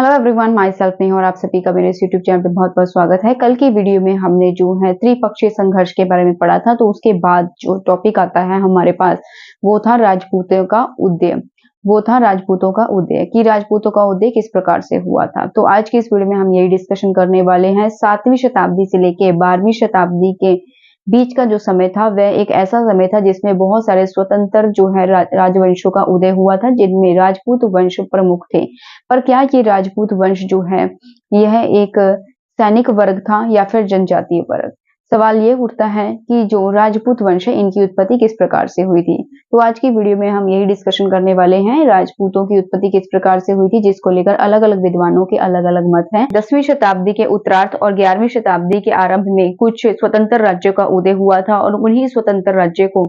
Hello everyone, my self Neha और आप सभी का मेरे इस यूट्यूब चैनल पे बहुत बहुत स्वागत है। कल की वीडियो में हमने जो है त्रिपक्षीय संघर्ष के बारे में पढ़ा था, तो उसके बाद जो टॉपिक आता है हमारे पास वो था राजपूतों का उदय। कि राजपूतों का उदय किस प्रकार से हुआ था। तो आज की इस वीडियो में हम यही डिस्कशन करने वाले हैं। 7वीं शताब्दी से लेके 12वीं शताब्दी के बीच का जो समय था वह एक ऐसा समय था जिसमें बहुत सारे स्वतंत्र जो है राजवंशों का उदय हुआ था, जिनमें राजपूत वंश प्रमुख थे। पर क्या ये राजपूत वंश जो है यह एक सैनिक वर्ग था या फिर जनजातीय वर्ग। सवाल ये उठता है कि जो राजपूत वंश है इनकी उत्पत्ति किस प्रकार से हुई थी। तो आज की वीडियो में हम यही डिस्कशन करने वाले हैं, राजपूतों की उत्पत्ति किस प्रकार से हुई थी, जिसको लेकर अलग अलग विद्वानों के अलग अलग मत हैं। 10वीं शताब्दी के उत्तरार्ध और 11वीं शताब्दी के आरंभ में कुछ स्वतंत्र राज्यों का उदय हुआ था और उन्हीं स्वतंत्र राज्य को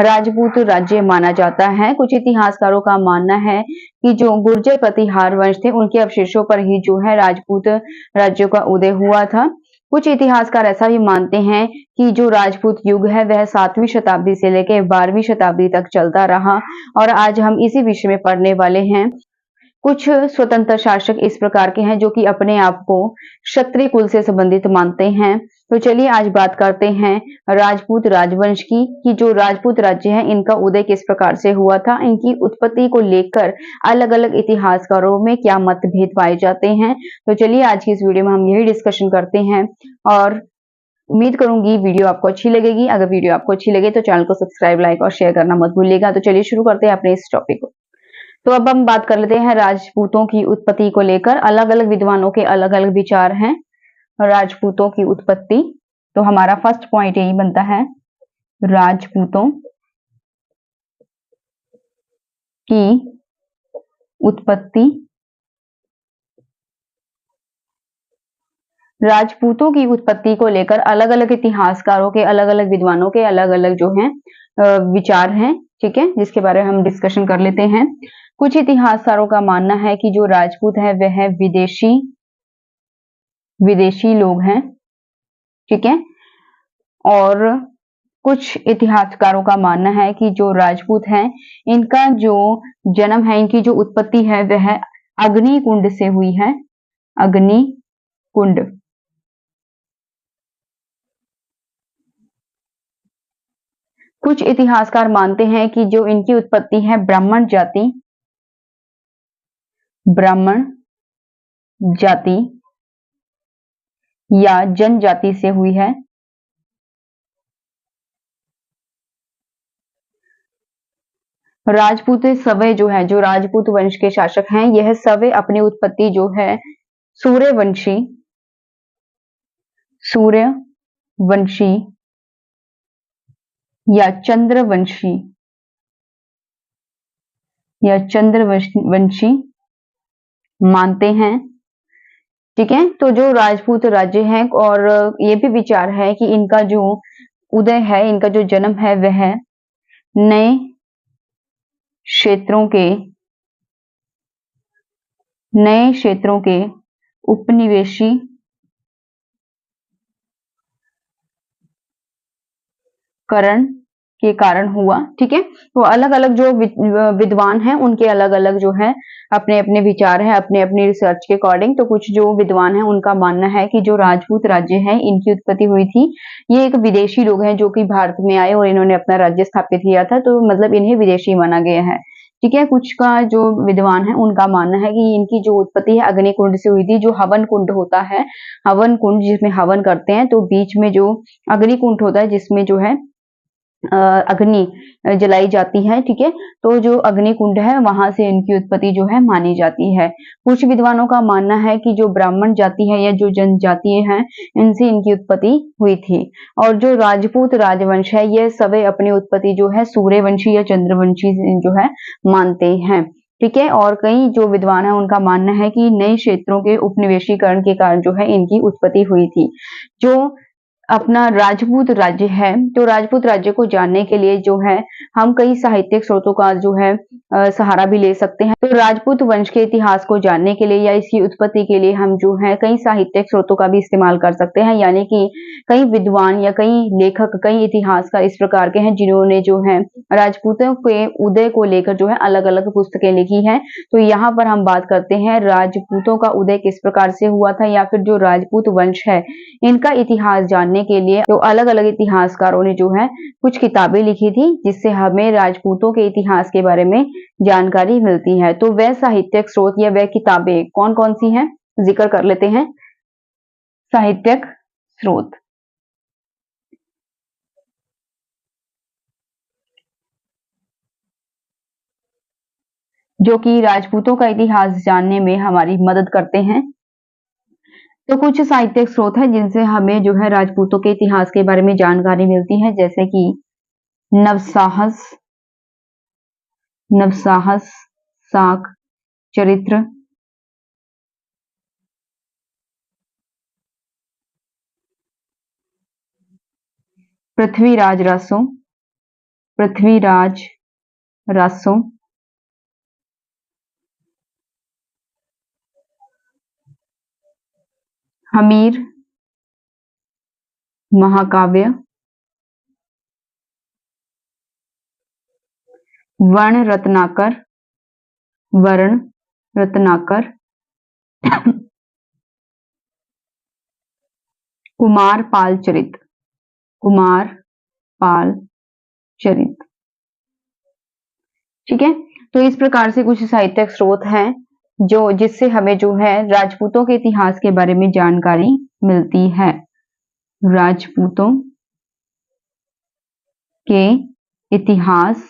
राजपूत राज्य माना जाता है। कुछ इतिहासकारों का मानना है कि जो गुर्जर प्रतिहार वंश थे उनके अवशेषों पर ही जो है राजपूत राज्यों का उदय हुआ था। कुछ इतिहासकार ऐसा भी मानते हैं कि जो राजपूत युग है वह 7वीं शताब्दी से लेकर 12वीं शताब्दी तक चलता रहा और आज हम इसी विषय में पढ़ने वाले हैं। कुछ स्वतंत्र शासक इस प्रकार के हैं जो कि अपने आप को क्षत्रिय कुल से संबंधित मानते हैं। तो चलिए आज बात करते हैं राजपूत राजवंश की, कि जो राजपूत राज्य है इनका उदय किस प्रकार से हुआ था। इनकी उत्पत्ति को लेकर अलग अलग इतिहासकारों में क्या मतभेद पाए जाते हैं। तो चलिए आज की इस वीडियो में हम यही डिस्कशन करते हैं और उम्मीद करूंगी वीडियो आपको अच्छी लगेगी। अगर वीडियो आपको अच्छी लगे तो चैनल को सब्सक्राइब, लाइक और शेयर करना मत भूलिएगा। तो चलिए शुरू करते हैं अपने इस टॉपिक को। तो अब हम बात कर लेते हैं राजपूतों की उत्पत्ति को लेकर। अलग अलग विद्वानों के अलग अलग विचार हैं राजपूतों की उत्पत्ति। तो हमारा फर्स्ट पॉइंट यही बनता है, राजपूतों की उत्पत्ति। राजपूतों की उत्पत्ति को लेकर अलग अलग इतिहासकारों के अलग अलग विद्वानों के अलग अलग जो है विचार हैं, ठीक है, जिसके बारे में हम डिस्कशन कर लेते हैं। कुछ इतिहासकारों का मानना है कि जो राजपूत है वह विदेशी लोग हैं, ठीक है। और कुछ इतिहासकारों का मानना है कि जो राजपूत हैं इनका जो जन्म है, इनकी जो उत्पत्ति है वह अग्निकुंड से हुई है। अग्निकुंड। कुछ इतिहासकार मानते हैं कि जो इनकी उत्पत्ति है ब्राह्मण जाति या जनजाति से हुई है। राजपूत सवय जो है, जो राजपूत वंश के शासक हैं, यह सवय अपनी उत्पत्ति जो है सूर्यवंशी या चंद्रवंशी मानते हैं, ठीक है। तो जो राजपूत राज्य है, और ये भी विचार है कि इनका जो उदय है, इनका जो जन्म है वह नए क्षेत्रों के उपनिवेशी करण के कारण हुआ, ठीक है। तो अलग अलग जो विद्वान हैं उनके अलग अलग जो है अपने अपने विचार हैं, अपने अपनी रिसर्च के अकॉर्डिंग। तो कुछ जो विद्वान हैं उनका मानना है कि जो राजपूत राज्य है इनकी उत्पत्ति हुई थी, ये एक विदेशी लोग हैं जो कि भारत में आए और इन्होंने अपना राज्य स्थापित किया था, तो मतलब इन्हें विदेशी माना गया है, ठीक है। कुछ का जो विद्वान है उनका मानना है कि इनकी जो उत्पत्ति है अग्निकुंड से हुई थी। जो हवन कुंड होता है, हवन कुंड जिसमें हवन करते हैं, तो बीच में जो अग्निकुंड होता है जिसमें जो है अग्नि जलाई जाती है, ठीक है। तो जो अग्निकुंड है वहां से इनकी उत्पत्ति जो है मानी जाती है। कुछ विद्वानों का मानना है कि जो ब्राह्मण जाति है या जो जनजातीय हैं इनसे इनकी उत्पत्ति हुई थी। और जो राजपूत राजवंश है यह सभी अपनी उत्पत्ति जो है सूर्यवंशी या चंद्रवंशी जो है मानते हैं, ठीक है। और कई जो विद्वान है उनका मानना है कि नए क्षेत्रों के उपनिवेशीकरण के कारण जो है इनकी उत्पत्ति हुई थी। जो अपना राजपूत राज्य है, तो राजपूत राज्य को जानने के लिए जो है हम कई साहित्यिक स्रोतों का जो है सहारा भी ले सकते हैं। तो राजपूत वंश के इतिहास को जानने के लिए या इसकी उत्पत्ति के लिए हम जो है कई साहित्यिक स्रोतों का भी इस्तेमाल कर सकते हैं, यानी कि कई विद्वान या कई लेखक, कई इतिहासकार इस प्रकार के हैं जिन्होंने जो है राजपूतों के उदय को लेकर जो है अलग-अलग पुस्तकें लिखी हैं। तो यहाँ पर हम बात करते हैं राजपूतों का उदय किस प्रकार से हुआ था, या फिर जो राजपूत वंश है इनका इतिहास जानने के लिए तो अलग-अलग इतिहासकारों ने जो है कुछ किताबें लिखी थी, जिससे हमें राजपूतों के इतिहास के बारे में जानकारी मिलती है। तो वह साहित्यिक स्रोत या वह किताबें कौन-कौन सी हैं, जिक्र कर लेते हैं। साहित्यिक स्रोत जो कि राजपूतों का इतिहास जानने में हमारी मदद करते हैं। तो कुछ साहित्यिक स्रोत हैं जिनसे हमें जो है राजपूतों के इतिहास के बारे में जानकारी मिलती है, जैसे कि नवसाहस नवसाहस शाक चरित्र, पृथ्वीराज रासो पृथ्वीराज रासो, हमीर महाकाव्य, वर्ण रत्नाकर वर्ण रत्नाकर, कुमार पाल चरित कुमार पाल चरित। ठीक है, तो इस प्रकार से कुछ साहित्यिक स्रोत हैं जो जिससे हमें जो है राजपूतों के इतिहास के बारे में जानकारी मिलती है। राजपूतों के इतिहास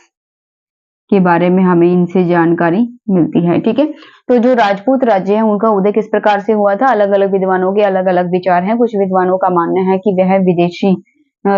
के बारे में हमें इनसे जानकारी मिलती है। ठीक है, तो जो राजपूत राज्य है उनका उदय किस प्रकार से हुआ था, अलग अलग विद्वानों के अलग अलग विचार हैं। कुछ विद्वानों का मानना है कि वह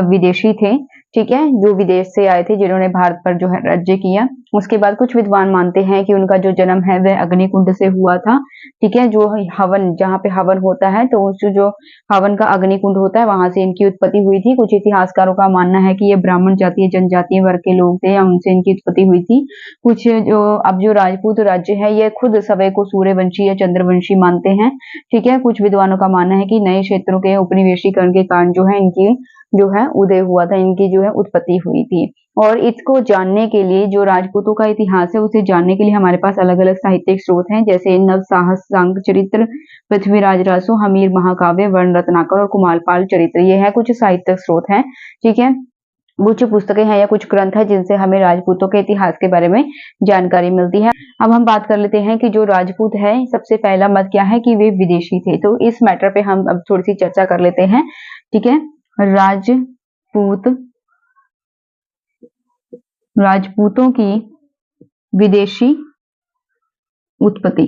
विदेशी थे। ठीक है, जो विदेश से आए थे, जिन्होंने भारत पर जो है राज्य किया। उसके बाद कुछ विद्वान मानते हैं कि उनका जो जन्म है वह अग्निकुंड से हुआ था। ठीक है, जो हवन, जहाँ पे हवन होता है तो उस जो हवन का अग्निकुंड होता है वहां से इनकी उत्पत्ति हुई थी। कुछ इतिहासकारों का मानना है कि ये ब्राह्मण जातीय जनजातीय वर्ग के लोग थे या उनसे इनकी उत्पत्ति हुई थी। कुछ जो अब जो राजपूत राज्य है ये खुद स्वयं को सूर्यवंशी या चंद्रवंशी मानते हैं। ठीक है, कुछ विद्वानों का मानना है कि नए क्षेत्रों के उपनिवेशीकरण के कारण जो है इनकी जो है उदय हुआ था, इनकी जो है उत्पत्ति हुई थी। और इसको जानने के लिए, जो राजपूतों का इतिहास है उसे जानने के लिए हमारे पास अलग अलग साहित्यिक स्रोत हैं, जैसे नवसाहस शांग चरित्र, पृथ्वीराज रासो, हमीर महाकाव्य, वर्ण रत्नाकर और कुमारपाल चरित्र। ये है कुछ साहित्यिक स्रोत हैं। ठीक है, कुछ पुस्तकें हैं या कुछ ग्रंथ है जिनसे हमें राजपूतों के इतिहास के बारे में जानकारी मिलती है। अब हम बात कर लेते हैं कि जो राजपूत है, सबसे पहला मत क्या है कि वे विदेशी थे। तो इस मैटर पे हम अब थोड़ी सी चर्चा कर लेते हैं। ठीक है, राजपूत राजपूतों की विदेशी उत्पत्ति।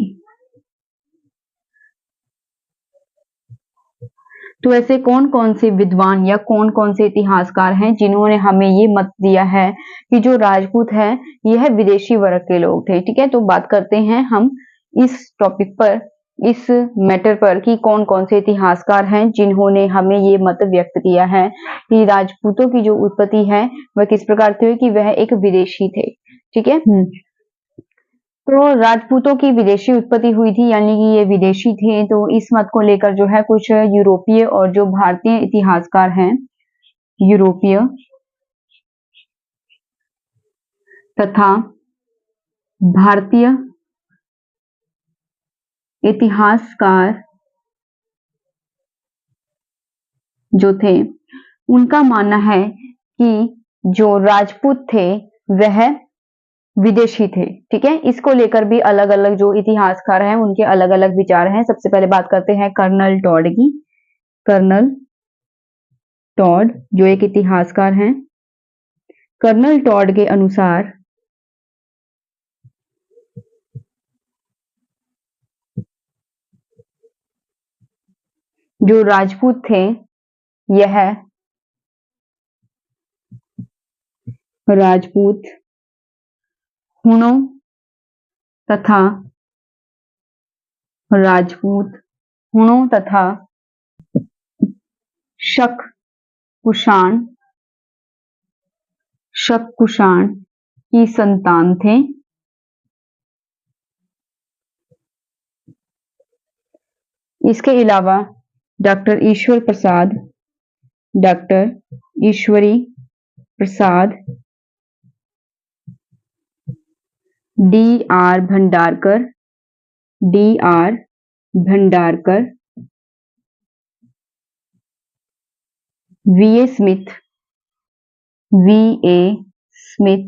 तो ऐसे कौन कौन से विद्वान या कौन कौन से इतिहासकार हैं जिन्होंने हमें ये मत दिया है कि जो राजपूत है यह विदेशी वर्ग के लोग थे। ठीक है, तो बात करते हैं हम इस टॉपिक पर, इस मैटर पर कि कौन कौन से इतिहासकार हैं जिन्होंने हमें ये मत व्यक्त किया है कि राजपूतों की जो उत्पत्ति है वह किस प्रकार से हुई, कि वह एक विदेशी थे। ठीक है, तो राजपूतों की विदेशी उत्पत्ति हुई थी, यानी कि ये विदेशी थे। तो इस मत को लेकर जो है कुछ यूरोपीय और जो भारतीय इतिहासकार हैं, यूरोपीय तथा भारतीय इतिहासकार जो थे उनका मानना है कि जो राजपूत थे वह विदेशी थे। ठीक है, इसको लेकर भी अलग अलग जो इतिहासकार हैं उनके अलग अलग विचार हैं। सबसे पहले बात करते हैं कर्नल टॉड की। कर्नल टॉड जो एक इतिहासकार हैं, कर्नल टॉड के अनुसार जो राजपूत थे यह राजपूत हुणों तथा राजपूत हुणों तथा शक कुषाण शक कुषाण की संतान थे। इसके अलावा doctor Ishwari Prasad DR. Bhandarkar, VA. Smith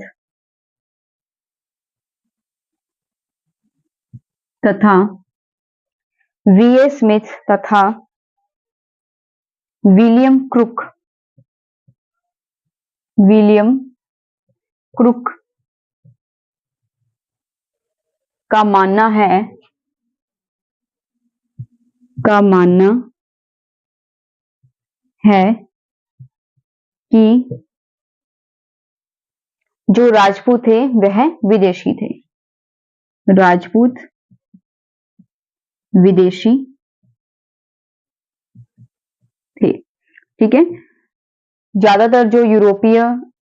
तथा विलियम क्रुक का मानना है कि जो राजपूत थे वह विदेशी थे। राजपूत विदेशी थे, ठीक है। ज्यादातर जो यूरोपीय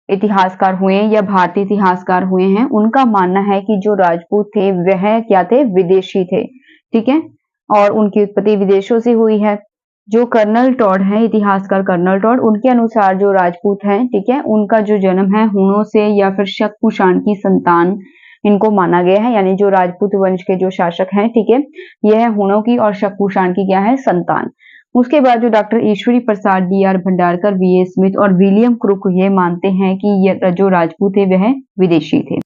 इतिहासकार हुए या भारतीय इतिहासकार हुए हैं, उनका मानना है कि जो राजपूत थे वह क्या थे, विदेशी थे, ठीक है, और उनकी उत्पत्ति विदेशों से हुई है। जो कर्नल टॉड है, इतिहासकार कर्नल टॉड, उनके अनुसार जो राजपूत हैं, ठीक है, उनका जो जन्म है हुणों से या फिर शक कुषाण की संतान इनको माना गया है, यानी जो राजपूत वंश के जो शासक हैं, ठीक है, यह हुणों की और शक कुषाण की क्या है, संतान। उसके बाद जो doctor Ishwari Prasad, DR. Bhandarkar, VA. Smith और विलियम क्रुक ये मानते हैं कि ये जो राजपूत थे वह विदेशी थे।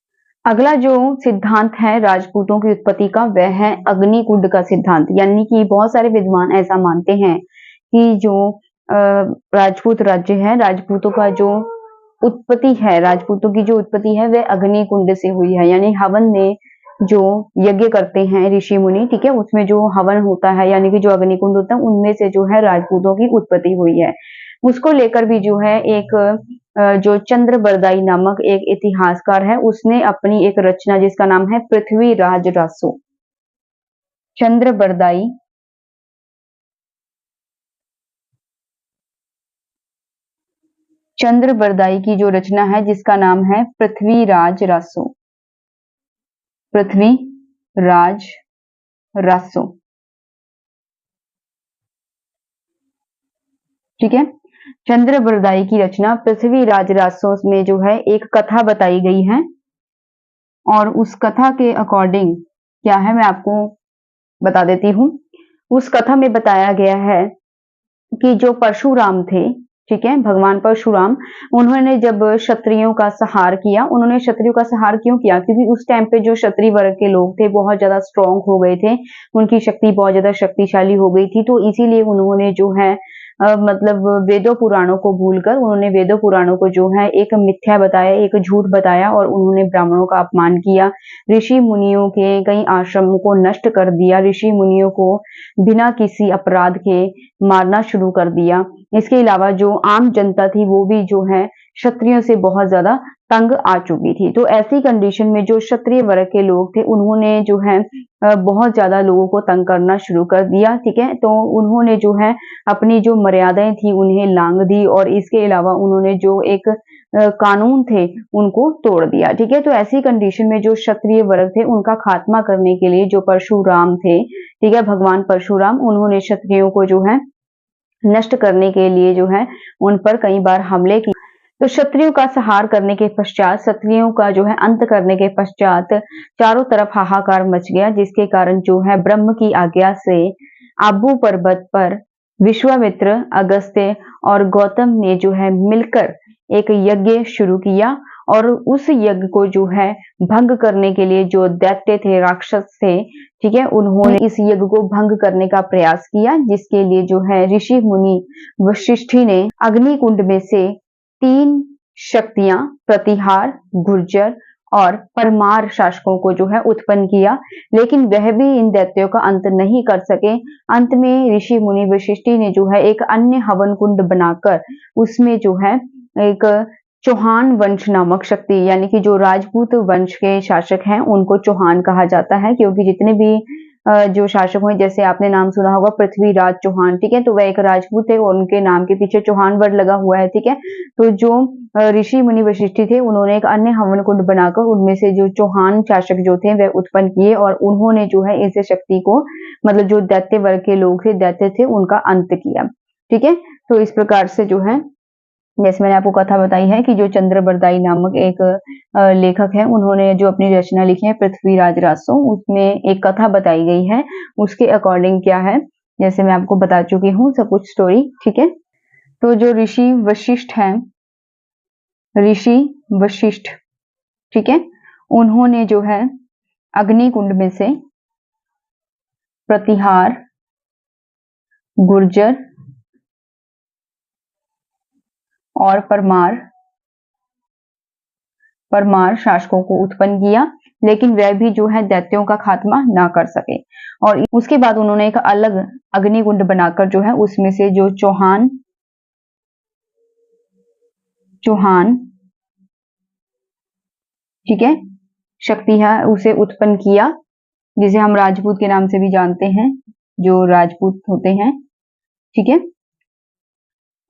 अगला जो सिद्धांत है राजपूतों की उत्पत्ति का, वह है अग्निकुंड का सिद्धांत, यानी कि बहुत सारे विद्वान ऐसा मानते हैं कि जो राजपूत राज्य है, राजपूतों का जो उत्पत्ति है, राजपूतों की जो उत्पत्ति है वह अग्निकुंड से हुई है, यानी हवन में जो यज्ञ करते हैं ऋषि मुनि, ठीक है, उसमें जो हवन होता है यानी कि जो अग्निकुंड होता है, उनमें से जो है राजपूतों की उत्पत्ति हुई है। उसको लेकर भी जो है एक जो चंद्रबरदाई नामक एक इतिहासकार है, उसने अपनी एक रचना जिसका नाम है पृथ्वीराज रासो। चंद्रबरदाई की जो रचना है जिसका नाम है पृथ्वीराज रासो, ठीक है। चंद्रबरदाई की रचना पृथ्वीराज रासो में जो है एक कथा बताई गई है, और उस कथा के अकॉर्डिंग क्या है मैं आपको बता देती हूँ। उस कथा में बताया गया है कि जो परशुराम थे, ठीक है, भगवान परशुराम, उन्होंने जब क्षत्रियों का संहार किया, उन्होंने क्षत्रियों का संहार क्यों किया, क्योंकि उस टाइम पे जो क्षत्रिय वर्ग के लोग थे बहुत ज्यादा स्ट्रांग हो गए थे, उनकी शक्ति बहुत ज्यादा शक्तिशाली हो गई थी, तो इसीलिए उन्होंने जो है मतलब वेदों पुराणों को भूलकर उन्होंने वेदों पुराणों को जो है एक मिथ्या बताया, एक झूठ बताया, और उन्होंने ब्राह्मणों का अपमान किया, ऋषि मुनियों के कई आश्रमों को नष्ट कर दिया, ऋषि मुनियों को बिना किसी अपराध के मारना शुरू कर दिया। इसके अलावा जो आम जनता थी वो भी जो है क्षत्रियों से बहुत ज्यादा तंग आ चुकी थी। तो ऐसी कंडीशन में जो क्षत्रिय वर्ग के लोग थे उन्होंने जो है बहुत ज्यादा लोगों को तंग करना शुरू कर दिया, ठीक है। तो उन्होंने जो है अपनी जो मर्यादाएं थी उन्हें लांघ दी, और इसके अलावा उन्होंने जो एक कानून थे उनको तोड़ दिया, ठीक है। तो ऐसी कंडीशन में जो क्षत्रिय वर्ग थे उनका खात्मा करने के लिए जो परशुराम थे, ठीक है, भगवान परशुराम, उन्होंने क्षत्रियों को जो है नष्ट करने के लिए जो है उन पर कई बार हमले किए। तो क्षत्रियों का संहार करने के पश्चात, क्षत्रियों का जो है अंत करने के पश्चात चारों तरफ हाहाकार मच गया, जिसके कारण जो है ब्रह्म की आज्ञा से आबू पर्वत पर विश्वामित्र, अगस्त्य और गौतम ने जो है मिलकर एक यज्ञ शुरू किया, और उस यज्ञ को जो है भंग करने के लिए जो दैत्य थे, राक्षस थे, ठीक है, उन्होंने इस यज्ञ को भंग करने का प्रयास किया, जिसके लिए जो है ऋषि मुनि वशिष्ठी ने अग्निकुंड में से 3 शक्तियां, प्रतिहार, गुर्जर और परमार शासकों को जो है उत्पन्न किया, लेकिन वह भी इन दैत्यों का अंत नहीं कर सके। अंत में ऋषि मुनि वशिष्ठी ने जो है एक अन्य हवन कुंड बनाकर उसमें जो है एक चौहान वंश नामक शक्ति, यानी कि जो राजपूत वंश के शासक हैं उनको चौहान कहा जाता है, क्योंकि जितने भी जो शासक हुए, जैसे आपने नाम सुना होगा पृथ्वीराज चौहान, ठीक है, तो वह एक राजपूत थे और उनके नाम के पीछे चौहान वर्ड लगा हुआ है, ठीक है। तो जो ऋषि मुनि वशिष्ठी थे, उन्होंने एक अन्य हवन कुंड बनाकर उनमें से जो चौहान शासक जो थे वह उत्पन्न किए और उन्होंने जो है इस शक्ति को, मतलब जो दैत्य वर्ग के लोग थे, दैत्य थे, उनका अंत किया, ठीक है। तो इस प्रकार से जो है, जैसे मैंने आपको कथा बताई है कि जो चंद्रबरदाई नामक एक लेखक है, उन्होंने जो अपनी रचना लिखी है पृथ्वीराज रासो, उसमें एक कथा बताई गई है। उसके अकॉर्डिंग क्या है, जैसे मैं आपको बता चुकी हूँ सब कुछ स्टोरी, ठीक है। तो जो ऋषि वशिष्ठ हैं, ऋषि वशिष्ठ, ठीक है, उन्होंने जो है अग्नि कुंड में से प्रतिहार, गुर्जर और परमार शासकों को उत्पन्न किया, लेकिन वह भी जो है दैत्यों का खात्मा ना कर सके। और उसके बाद उन्होंने एक अलग अग्निकुंड बनाकर जो है उसमें से जो चौहान ठीक है शक्ति है उसे उत्पन्न किया, जिसे हम राजपूत के नाम से भी जानते हैं, जो राजपूत होते हैं, ठीक है।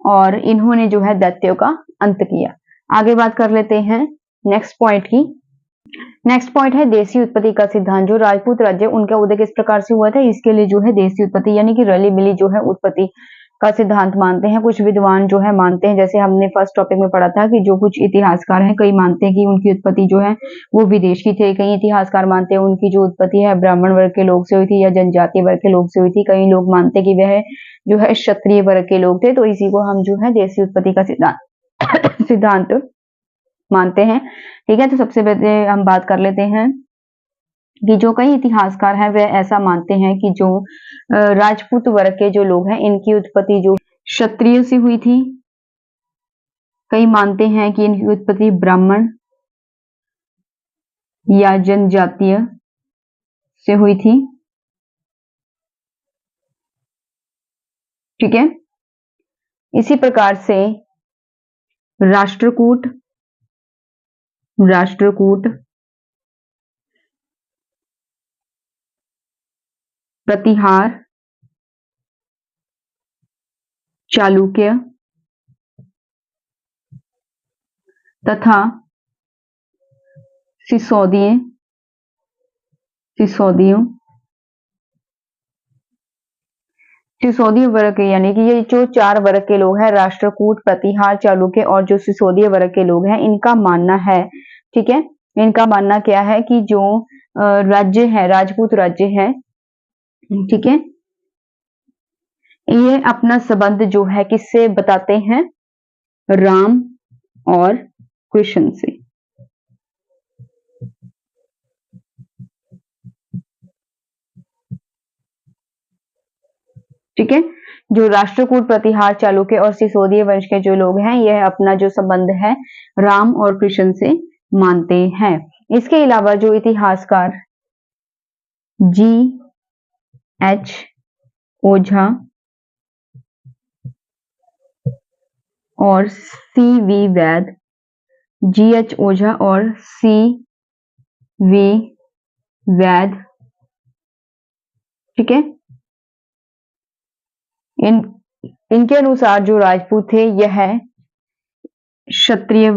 और इन्होंने जो है दैत्यों का अंत किया। आगे बात कर लेते हैं नेक्स्ट पॉइंट की। नेक्स्ट पॉइंट है देसी उत्पत्ति का सिद्धांत। जो राजपूत राज्य उनका उदय किस प्रकार से हुआ था, इसके लिए जो है देसी उत्पत्ति यानी कि रली मिली जो है उत्पत्ति का सिद्धांत मानते हैं कुछ विद्वान जो है मानते हैं। जैसे हमने फर्स्ट टॉपिक में पढ़ा था कि जो कुछ इतिहासकार हैं, कई मानते हैं कि उनकी उत्पत्ति जो है वो विदेश की थे, कई इतिहासकार मानते हैं उनकी जो उत्पत्ति है ब्राह्मण वर्ग के लोग से हुई थी या जनजातीय वर्ग के लोग से हुई थी, कई लोग मानते हैं कि वह जो है क्षत्रिय वर्ग के लोग थे। तो इसी को हम जो है देसी उत्पत्ति का सिद्धांत मानते हैं, ठीक है। तो सबसे पहले हम बात कर लेते हैं कि जो कई इतिहासकार हैं वह ऐसा मानते हैं कि जो राजपूत वर्ग के जो लोग हैं इनकी उत्पत्ति जो क्षत्रिय से हुई थी, कई मानते हैं कि इनकी उत्पत्ति ब्राह्मण या जनजातीय से हुई थी, ठीक है। इसी प्रकार से राष्ट्रकूट प्रतिहार, चालुक्य तथा सिसोदियों वर्ग के, यानी कि ये जो 4 वर्ग के लोग हैं, राष्ट्रकूट, प्रतिहार, चालुक्य और जो सिसोदिया वर्ग के लोग हैं, इनका मानना है, ठीक है, इनका मानना क्या है कि जो राज्य है, राजपूत राज्य है, ठीक है, ये अपना संबंध जो है किससे बताते हैं, राम और कृष्ण से, ठीक है। जो राष्ट्रकूट, प्रतिहार, चालुक्य और सिसोदिया वंश के जो लोग हैं, यह अपना जो संबंध है राम और कृष्ण से मानते हैं। इसके अलावा जो इतिहासकार G.H. ओझा और C.V. वैद, G.H. ओझा और C.V. वैद, ठीक है, इनके अनुसार जो राजपूत थे यह क्षत्रिय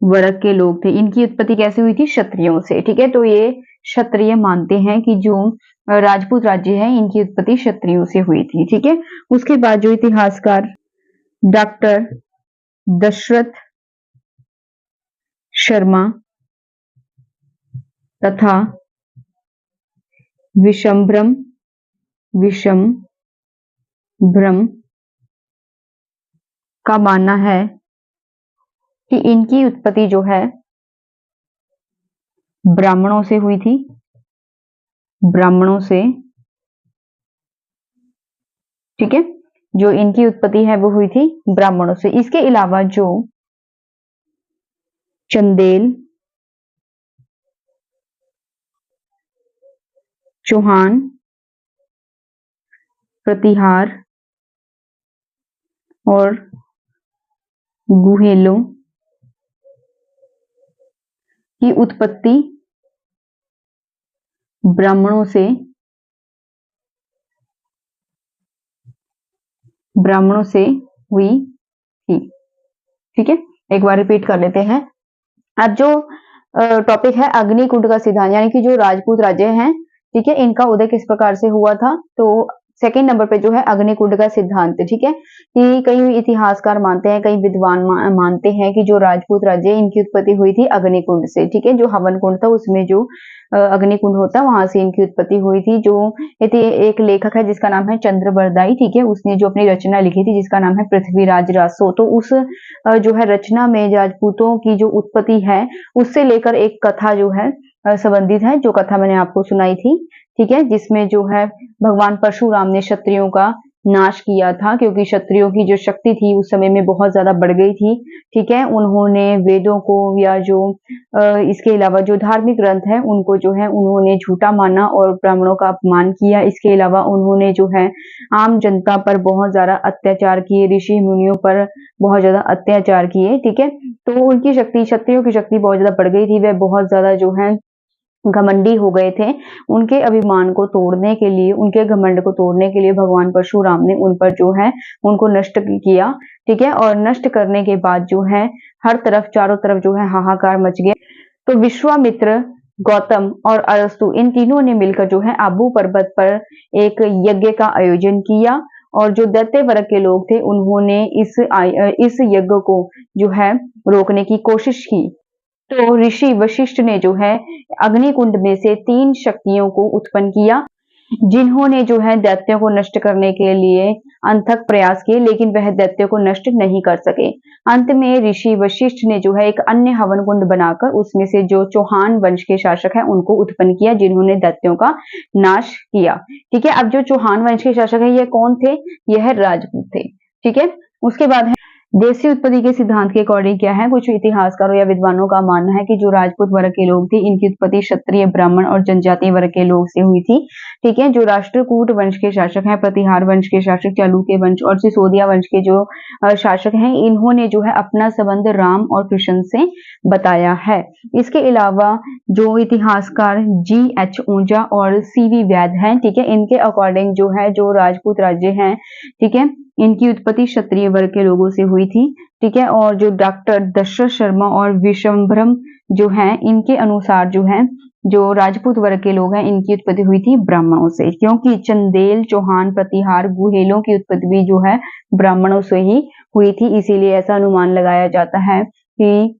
वर्ग के लोग थे। इनकी उत्पत्ति कैसे हुई थी, क्षत्रियों से, ठीक है। तो ये क्षत्रिय मानते हैं कि जो राजपूत राज्य है इनकी उत्पत्ति क्षत्रियों से हुई थी, ठीक है। उसके बाद जो इतिहासकार डॉक्टर दशरथ शर्मा तथा विशंभ्रम का मानना है कि इनकी उत्पत्ति जो है ब्राह्मणों से हुई थी, ठीक है, जो इनकी उत्पत्ति है वो हुई थी ब्राह्मणों से। इसके अलावा जो चंदेल, चौहान, प्रतिहार और गुहेलों की उत्पत्ति ब्राह्मणों से हुई थी। ठीक है, एक बार रिपीट कर लेते हैं। अब जो टॉपिक है अग्निकुंड का सिद्धांत, यानी कि जो राजपूत राज्य हैं, ठीक है, इनका उदय किस प्रकार से हुआ था। तो सेकंड नंबर पे जो है अग्निकुंड का सिद्धांत, ठीक है, कि कई इतिहासकार मानते हैं, कई विद्वान मानते हैं कि जो राजपूत राज्य इनकी उत्पत्ति हुई थी अग्निकुंड से। ठीक है, जो हवन कुंड था उसमें जो अग्निकुंड होता है वहां से इनकी उत्पत्ति हुई थी। जो एक लेखक है जिसका नाम है चंद्रबरदाई, ठीक है, उसने जो अपनी रचना लिखी थी जिसका नाम है पृथ्वीराज रासो। तो उस जो है रचना में राजपूतों की जो उत्पत्ति है उससे लेकर एक कथा जो है संबंधित है, जो कथा मैंने आपको सुनाई थी। ठीक है, जिसमें जो है भगवान परशुराम ने क्षत्रियों का नाश किया था, क्योंकि क्षत्रियों की जो शक्ति थी उस समय में बहुत ज्यादा बढ़ गई थी। ठीक है, उन्होंने वेदों को या जो इसके अलावा जो धार्मिक ग्रंथ है उनको जो है उन्होंने झूठा माना और ब्राह्मणों का अपमान किया। इसके अलावा उन्होंने जो है आम जनता पर बहुत ज्यादा अत्याचार किए, ऋषि मुनियों पर बहुत ज्यादा अत्याचार किए। ठीक है, तो उनकी शक्ति, क्षत्रियों की शक्ति बहुत ज्यादा बढ़ गई थी, वह बहुत ज्यादा जो है घमंडी हो गए थे। उनके अभिमान को तोड़ने के लिए, उनके घमंड को तोड़ने के लिए भगवान परशुराम ने उन पर जो है उनको नष्ट किया। ठीक है, और नष्ट करने के बाद जो है हर तरफ, चारों तरफ जो है हाहाकार मच गया। तो विश्वामित्र, गौतम और अरस्तु, इन तीनों ने मिलकर जो है आबू पर्वत पर एक यज्ञ का आयोजन किया, और जो दैत्य वर्ग के लोग थे उन्होंने इस यज्ञ को जो है रोकने की कोशिश की। तो ऋषि वशिष्ठ ने जो है अग्निकुंड में से 3 शक्तियों को उत्पन्न किया, जिन्होंने जो है दैत्यों को नष्ट करने के लिए अनथक प्रयास किए, लेकिन वह दैत्यों को नष्ट नहीं कर सके। अंत में ऋषि वशिष्ठ ने जो है एक अन्य हवन कुंड बनाकर उसमें से जो चौहान वंश के शासक हैं उनको उत्पन्न किया, जिन्होंने दैत्यों का नाश किया। ठीक है, अब जो चौहान वंश के शासक है ये कौन थे? यह राजपूत थे। ठीक है, उसके बाद है देसी उत्पत्ति के सिद्धांत के अकॉर्डिंग क्या है, कुछ इतिहासकारों या विद्वानों का मानना है कि जो राजपूत वर्ग के लोग थे इनकी उत्पत्ति क्षत्रिय, ब्राह्मण और जनजातीय वर्ग के लोग से हुई थी। ठीक है, जो राष्ट्रकूट वंश के शासक हैं, प्रतिहार वंश के शासक, चालुक्य वंश और सिसोदिया वंश के जो शासक हैं, इन्होंने जो है अपना संबंध राम और कृष्ण से बताया है। इसके अलावा जो इतिहासकार G.H. ऊंचा और C.V. वैद हैं, ठीक है, इनके अकॉर्डिंग जो है जो राजपूत राज्य हैं, ठीक है, इनकी उत्पत्ति क्षत्रिय वर्ग के लोगों से हुई थी। ठीक है, और जो डॉक्टर दशरथ शर्मा और विशंभरम जो हैं, इनके अनुसार जो है जो राजपूत वर्ग के लोग हैं इनकी उत्पत्ति हुई थी ब्राह्मणों से, क्योंकि चंदेल, चौहान, प्रतिहार, गुहेलों की उत्पत्ति भी जो है ब्राह्मणों से ही हुई थी। इसीलिए ऐसा अनुमान लगाया जाता है कि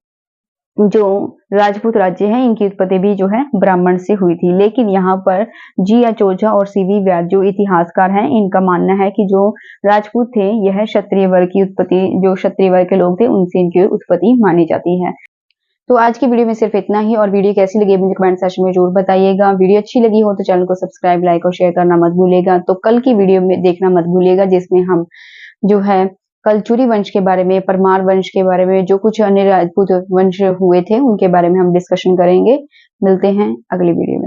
जो राजपूत राज्य है इनकी उत्पत्ति भी जो है ब्राह्मण से हुई थी। लेकिन यहाँ पर G.H. ओझा और C.V. वैद जो इतिहासकार हैं इनका मानना है कि जो राजपूत थे यह क्षत्रिय वर्ग की उत्पत्ति, जो क्षत्रिय वर्ग के लोग थे उनसे इनकी उत्पत्ति मानी जाती है। तो आज की वीडियो में सिर्फ इतना ही, और वीडियो कैसी लगी मुझे कमेंट सेक्शन में जरूर बताइएगा। वीडियो अच्छी लगी हो तो चैनल को सब्सक्राइब, लाइक और शेयर करना मत भूलिएगा। तो कल की वीडियो में देखना मत भूलिएगा, जिसमें हम जो है कलचुरी वंश के बारे में, परमार वंश के बारे में, जो कुछ अन्य राजपूत वंश हुए थे उनके बारे में हम डिस्कशन करेंगे। मिलते हैं अगली वीडियो में।